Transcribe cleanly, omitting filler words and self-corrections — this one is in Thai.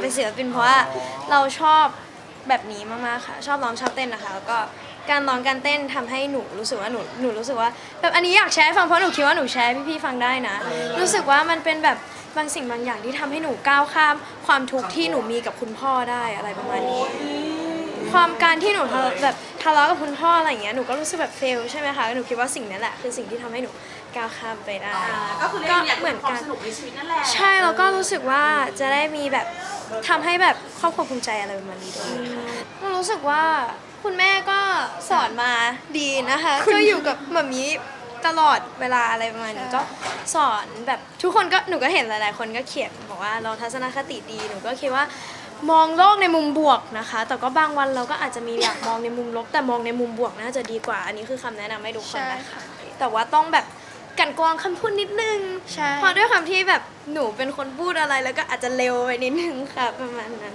เป็นศิลปินเพราะว่าเราชอบแบบนี้มากๆค่ะชอบร้องชอบเต้นนะคะแล้วก็การร้องการเต้นทำให้หนูรู้สึกว่าหนูรู้สึกว่าแบบอันนี้อยากแชร์ให้ฟังเพราะหนูคิดว่าหนูแชร์ให้พี่ๆฟังได้นะรู้สึกว่ามันเป็นแบบบางสิ่งบางอย่างที่ทำให้หนูก้าวข้ามความทุกข์ที่หนูมีกับคุณพ่อได้อะไรประมาณนี้ความการที่หนูแบบทะเลาะกับคุณพ่ออะไรอย่างเงี้ยหนูก็รู้สึกแบบเฟลใช่ไหมคะหนูคิดว่าสิ่งนั้นแหละคือสิ่งที่ทำให้หนูก้าวข้ามไปได้ก็คือเรียกอย่างเหมือนความสนุกในชีวิตนั่นแหละใช่แล้วก็รู้สึกว่าจะได้มีแบบทำให้แบบครอบครัวภูมิใจอะไรประมาณนี้ด้วยค่ะรู้สึกว่าคุณแม่ก็สอนมาดีนะคะก็อยู่กับหม่ามีตลอดเวลาอะไรประมาณนี้ก็สอนแบบทุกคนก็หนูก็เห็นหลายๆคนก็เขียนบอกว่าเราทัศนคติดีหนูก็คิดว่ามองโลกในมุมบวกนะคะแต่ก็บางวันเราก็อาจจะมีอยากมองในมุมลบแต่มองในมุมบวกน่าจะดีกว่าอันนี้คือคำแนะนำให้ทุกคนนะคะแต่ว่าต้องแบบกันกรองคำพูดนิดนึงเพราะด้วยความที่แบบหนูเป็นคนพูดอะไรแล้วก็อาจจะเร็วไปนิดนึงค่ะประมาณนั้น